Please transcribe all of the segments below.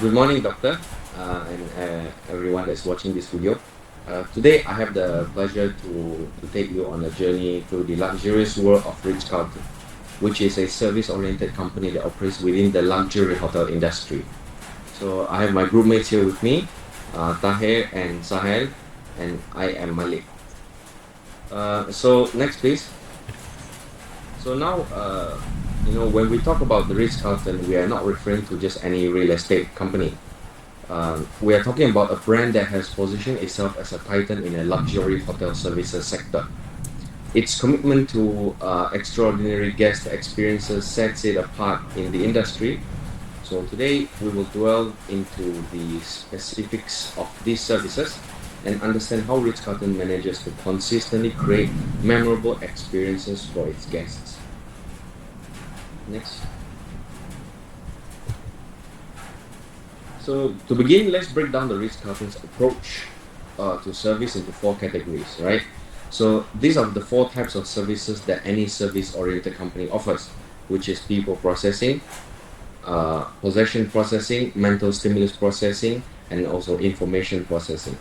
Good morning, Doctor, and everyone that's watching this video. Today, I have the pleasure to take you on a journey through the luxurious world of Ritz Carlton, which is a service-oriented company that operates within the luxury hotel industry. So, I have my group mates here with me, Tahir and Sahail, and I am Malik. So, next, please. So now, when we talk about the Ritz Carlton, we are not referring to just any real estate company. We are talking about a brand that has positioned itself as a titan in a luxury hotel services sector. Its commitment to extraordinary guest experiences sets it apart in the industry. So today we will dwell into the specifics of these services and understand how Ritz Carlton manages to consistently create memorable experiences for its guests. Next. So to begin, let's break down the Ritz Carlton's approach to service into four categories, right? So these are the four types of services that any service-oriented company offers, which is people processing, possession processing, mental stimulus processing, and also information processing.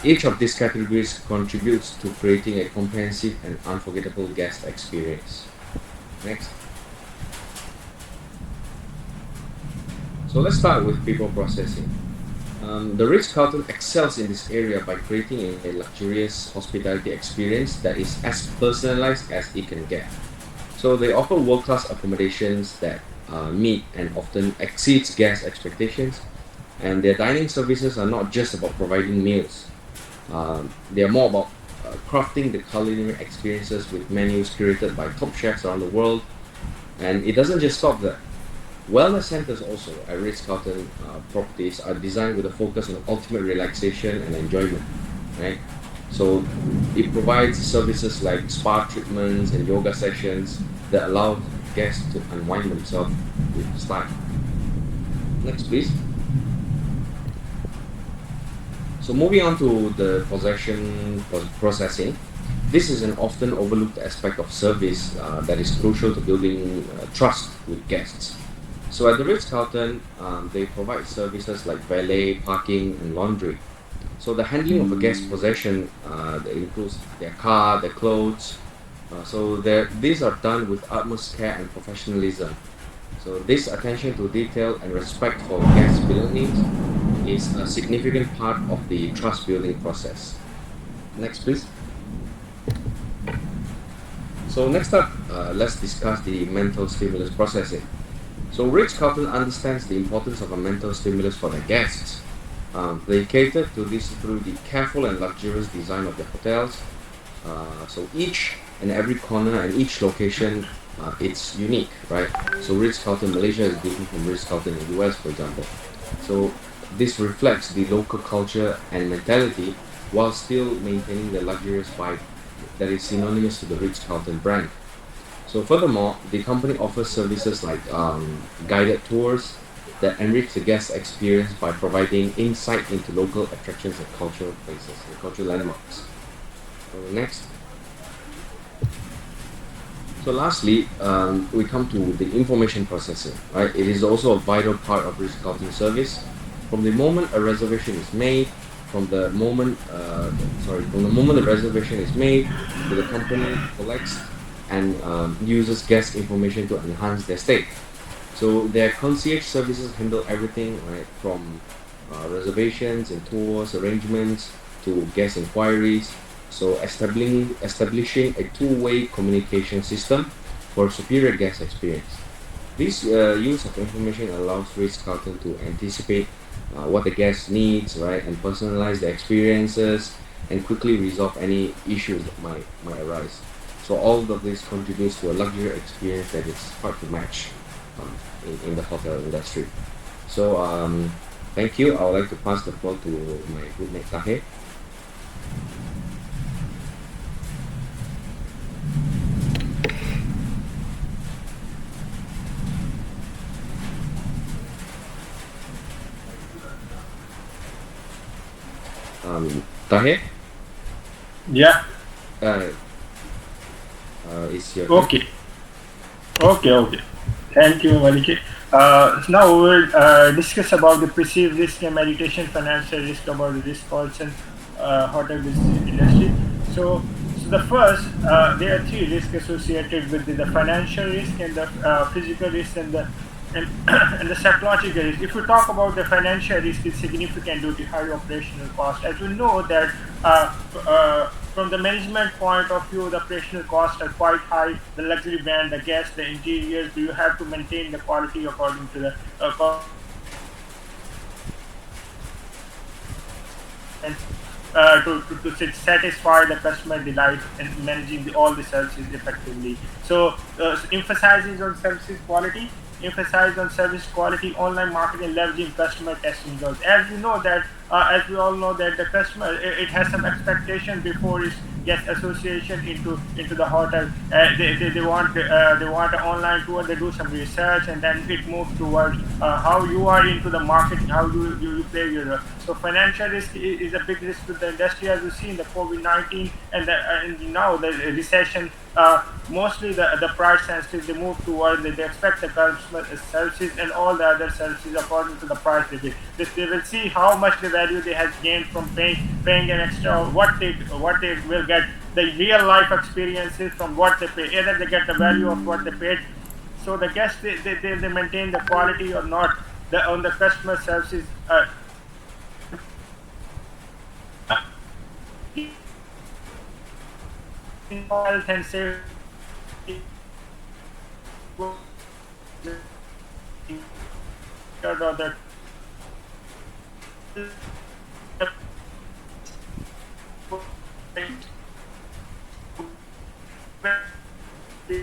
Each of these categories contributes to creating a comprehensive and unforgettable guest experience. Next. So let's start with people processing. The Ritz Carlton excels in this area by creating a luxurious hospitality experience that is as personalized as it can get. So they offer world-class accommodations that meet and often exceeds guest expectations. And their dining services are not just about providing meals. They are more about crafting the culinary experiences with menus curated by top chefs around the world. And it doesn't just stop there. Wellness centers also at Ritz Carlton properties are designed with a focus on ultimate relaxation and enjoyment, right? So it provides services like spa treatments and yoga sessions that allow guests to unwind themselves with style. Next, please. So moving on to the possession processing, this is an often overlooked aspect of service that is crucial to building trust with guests. So at the Ritz Carlton, they provide services like valet, parking, and laundry. So the handling of a guest's possession that includes their car, their clothes. These are done with utmost care and professionalism. So this attention to detail and respect for guests' belongings is a significant part of the trust building process. Next, please. So next up, let's discuss the mental stimulus processing. So Ritz Carlton understands the importance of a mental stimulus for their guests. They cater to this through the careful and luxurious design of their hotels. So each and every corner and each location, it's unique, right? So Ritz Carlton Malaysia is different from Ritz Carlton in the US, for example. So this reflects the local culture and mentality while still maintaining the luxurious vibe that is synonymous to the Ritz Carlton brand. So furthermore, the company offers services like guided tours that enrich the guest experience by providing insight into local attractions and cultural places and cultural landmarks. So next. So lastly, we come to the information processing. Right, it is also a vital part of Ritz Carlton service. From the moment a reservation is made, from the moment the reservation is made, the company collects and uses guest information to enhance their stay. So their concierge services handle everything, right, from reservations and tours arrangements to guest inquiries. So establishing a two-way communication system for superior guest experience. This use of information allows Ritz Carlton to anticipate what the guest needs, right, and personalize the experiences and quickly resolve any issues that might arise. So all of this contributes to a luxury experience that is hard to match in the hotel industry. So thank you. I would like to pass the floor to my group mate Tahir. Tahir, Yeah. uh, is your Okay. Okay. Okay. Thank you, Maliki. Now we will discuss about the perceived risk and meditation financial risk about the Ritz Carlton hotel business industry. So the first, there are three risks associated with the financial risk and the physical risk and, and the psychological risk. If we talk about the financial risk, it's significant due to high operational cost. As we know that from the management point of view, the operational costs are quite high. The luxury brand, the guests, the interiors, do you have to maintain the quality according to the and to satisfy the customer delight and managing all the services effectively. So emphasizes on services quality, emphasize on service quality, online marketing, leveraging customer testing results. As you know that, as we all know that the customer, it has some expectation before it gets association into the hotel. They want an online tour. They do some research and then it moves towards how you are into the marketing, how you play your role. So financial risk is a big risk with the industry, as we see in the COVID-19 and now the recession. Mostly the price sensitive, they move towards, they expect the customer services and all the other services according to the price they get. They will see how much the value they have gained from paying an extra, what they will get, the real life experiences from what they pay. Either they get the value of what they paid. So the guests, they maintain the quality or not on the customer services. Health and safety the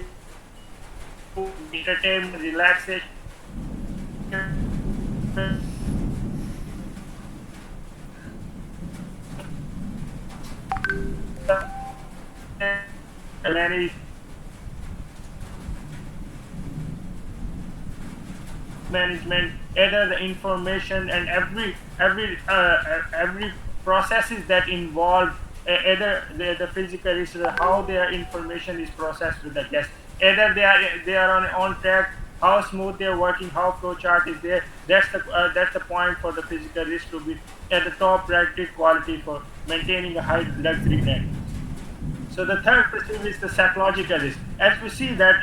entertainment, relaxation, many management, either the information and every processes that involve either the physical risk, how their information is processed with the guest, either they are on track, how smooth they're working, how flow chart is there. That's the point for the physical risk to be at the top rated quality for maintaining a high luxury brand. So the third perspective is the psychological risk. As we see that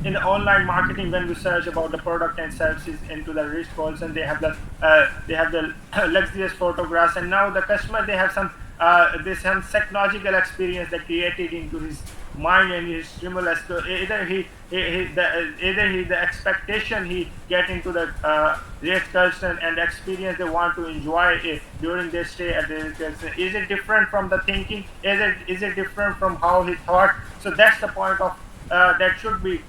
in the online marketing, when we search about the product and services into the risk calls, and they have the luxurious photographs, and now the customer, they have some psychological experience that created into his mind and his stimulus. So either the expectation he get into the Ritz Carlton and the experience they want to enjoy it during their stay at the Ritz Carlton. Is it different from the thinking? Is it different from how he thought? So that's the point of that should be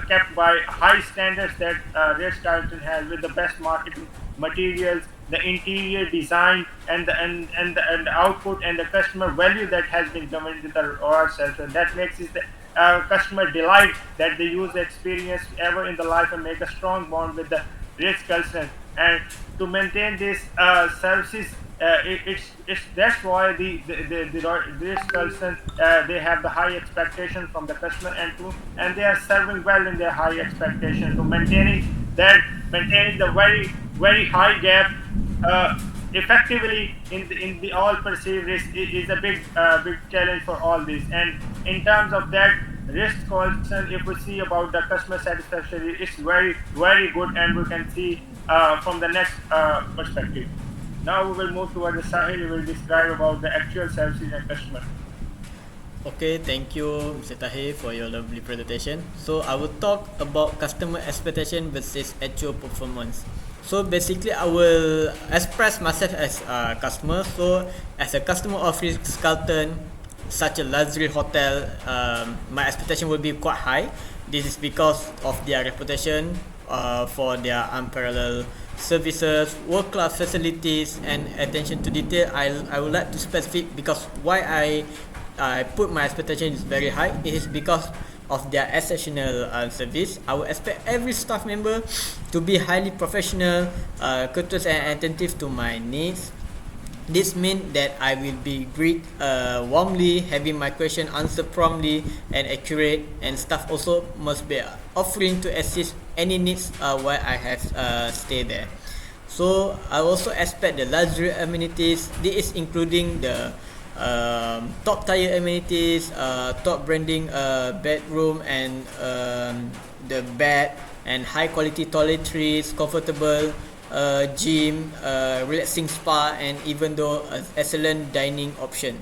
kept by high standards that Ritz Carlton has, with the best marketing materials, the interior design, and the output and the customer value that has been given to the ourselves, and that makes it the customer delight that they use the experience ever in the life and make a strong bond with the Ritz Carlton. And to maintain this services, that's why the Ritz Carlton, they have the high expectation from the customer, and they are serving well in their high expectation. To maintaining the very high gap effectively in the all perceived risk is a big challenge for all this. And in terms of that risk concern, if we see about the customer satisfaction, it's very good, and we can see from the next perspective. Now we will move towards the Sahil, who will describe about the actual services and customer. Okay, thank you, Mr. Tahir, for your lovely presentation. So I will talk about customer expectation versus actual performance. So basically, I will express myself as a customer. So as a customer of Ritz Carlton, such a luxury hotel, my expectation will be quite high. This is because of their reputation for their unparalleled services, world-class facilities, and attention to detail. I would like to specify because why I put my expectation is very high. It is because of their exceptional service. I would expect every staff member to be highly professional, courteous, and attentive to my needs. This means that I will be greeted warmly, having my question answered promptly and accurate, and staff also must be offering to assist any needs while I have stay there. So I also expect the luxury amenities. This is including the top tier amenities, top branding bedroom and the bed and high quality toiletries, comfortable gym, relaxing spa, and even though excellent dining option.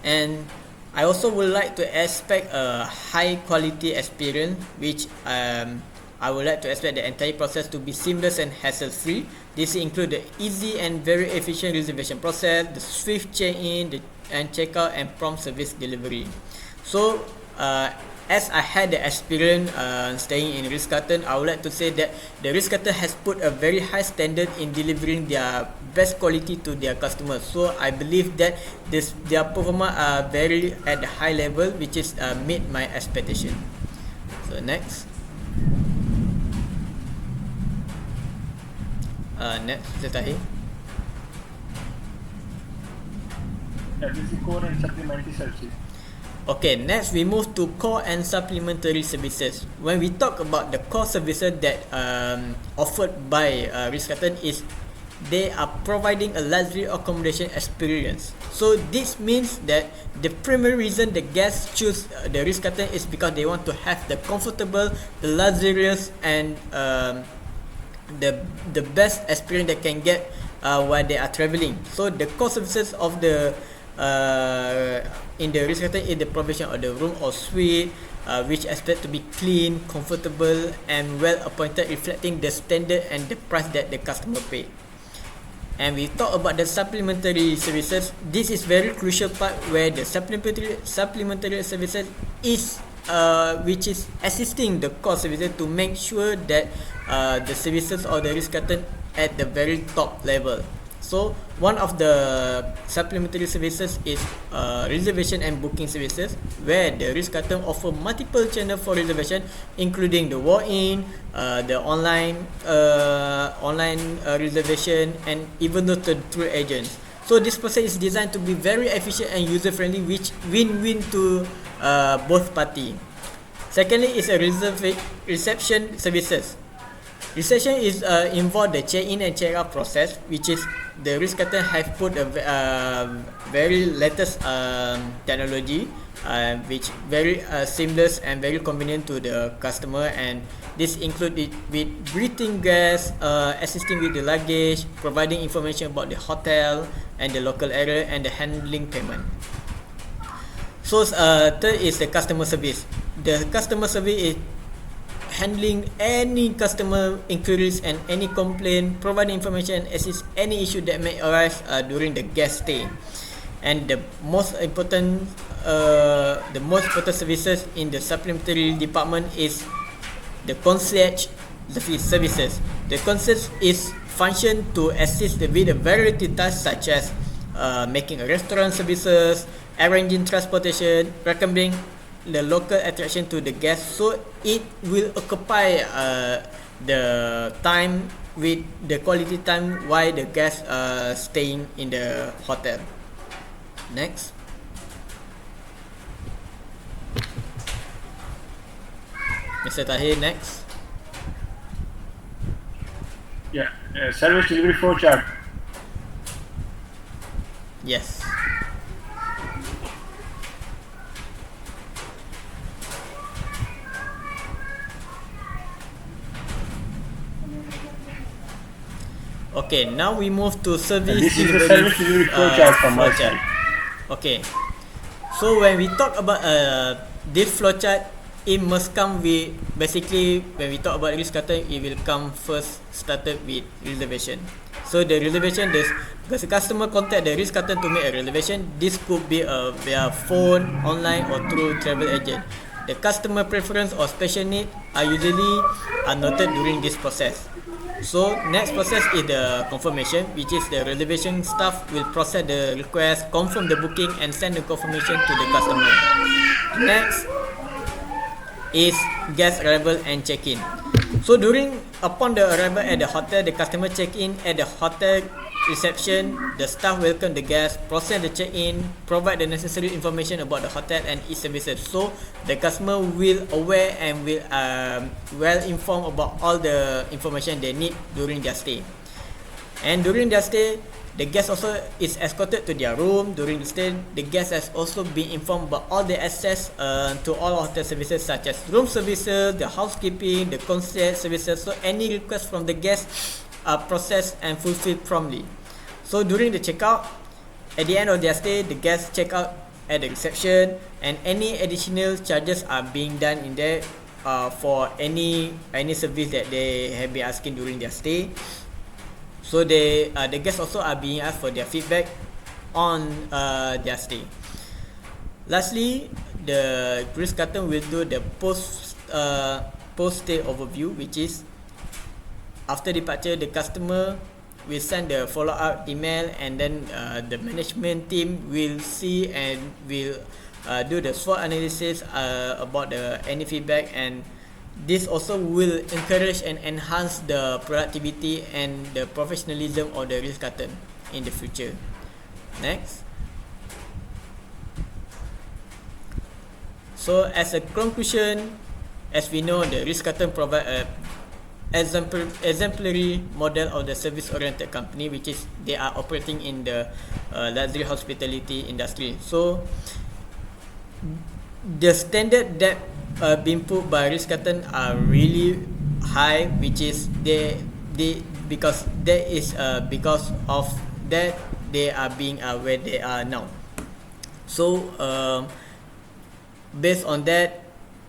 And I also would like to expect a high quality experience, which I would like to expect the entire process to be seamless and hassle free. This include the easy and very efficient reservation process, the swift check-in and check-out, and prompt service delivery. So as I had the experience staying in Ritz Carlton, I would like to say that the Ritz Carlton has put a very high standard in delivering their best quality to their customers. So I believe that their performance are very at the high level, which is meet my expectation. So next. Next, Tahir. This is core and supplementary services. Okay, next we move to core and supplementary services. When we talk about the core services that offered by Ritz Carlton is they are providing a luxury accommodation experience. So this means that the primary reason the guests choose the Ritz Carlton is because they want to have the comfortable, the luxurious, and the best experience they can get while they are traveling. So the core services of the in the Ritz Carlton is the provision of the room or suite, which expect to be clean, comfortable, and well appointed, reflecting the standard and the price that the customer pay. And we talk about the supplementary services. This is very crucial part where the supplementary services is which is assisting the core services to make sure that the services of the Ritz Carlton at the very top level. So one of the supplementary services is reservation and booking services, where the Ritz Carlton offer multiple channels for reservation, including the walk-in, the online reservation, and even through agents. So this process is designed to be very efficient and user-friendly, which win-win to both parties. Secondly is a reception services. Reception is involve the check-in and check-out process, which is the Ritz Carlton have put a very latest technology, which very seamless and very convenient to the customer. And this include it with greeting guests, assisting with the luggage, providing information about the hotel and the local area, and the handling payment. So third is the customer service. The customer service is handling any customer inquiries and any complaint, providing information and assist any issue that may arise during the guest stay. And the most important services in the supplementary department is the concierge services. The concierge is function to assist with a variety of tasks such as making a restaurant services, arranging transportation, recommending the local attraction to the guests. So it will occupy the time with the quality time while the guests are staying in the hotel. Next. Mr. Tahir, next. Yeah, service delivery flow chart. Yes. Okay, now we move to service This is the service delivery flow chart from my side. Okay, so when we talk about this flow chart, it must come with, basically when we talk about Ritz Carlton, it will come first started with reservation. So the reservation, because the customer contact the Ritz Carlton to make a reservation, this could be via phone, online, or through travel agent. The customer preference or special need are usually noted during this process. So next process is the confirmation, which is the reservation staff will process the request, confirm the booking, and send the confirmation to the customer. Next is guest arrival and check-in. So upon the arrival at the hotel, the customer check in at the hotel reception, the staff welcome the guests, process the check-in, provide the necessary information about the hotel and its services. So the customer will aware and will well informed about all the information they need during their stay. And during their stay, the guest also is escorted to their room. During the stay, the guest has also been informed about all the access to all hotel services such as room services, the housekeeping, the concierge services. So any request from the guest are processed and fulfilled promptly. So during the checkout, at the end of their stay, the guests check out at the reception, and any additional charges are being done in there for any service that they have been asking during their stay. So the guests also are being asked for their feedback on their stay. Lastly, the Ritz Carlton will do the post stay overview, which is after departure, the customer will send the follow up email, and then the management team will see and will do the SWOT analysis about any feedback, and this also will encourage and enhance the productivity and the professionalism of the Ritz Carlton in the future. Next. So as a conclusion, as we know, the Ritz Carlton provide a exemplary model of the service-oriented company, which is they are operating in the luxury hospitality industry. So the standard that being put by Ritz Carlton are really high, which is because that is because of that they are being where they are now. So based on that,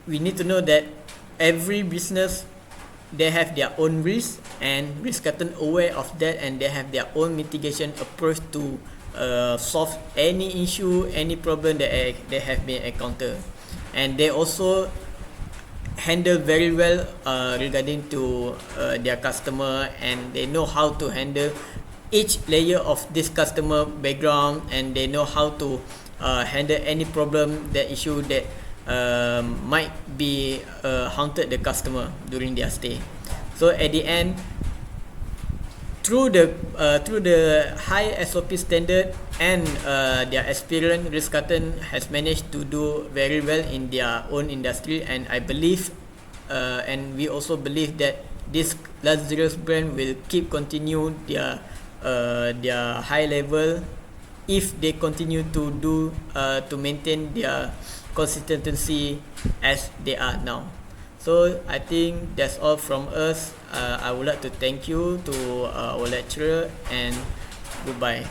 we need to know that every business, they have their own risk, and Ritz Carlton aware of that, and they have their own mitigation approach to solve any issue, any problem that they have been encountered. And they also handle very well regarding to their customer, and they know how to handle each layer of this customer background, and they know how to handle any problem, the issue that might be haunted the customer during their stay. So at the end, through the high SOP standard and their experience, Ritz Carlton has managed to do very well in their own industry, and I believe and we also believe that this luxurious brand will keep continue their high level if they continue to do to maintain their consistency as they are now. So I think that's all from us. I would like to thank you to our lecturer, and goodbye.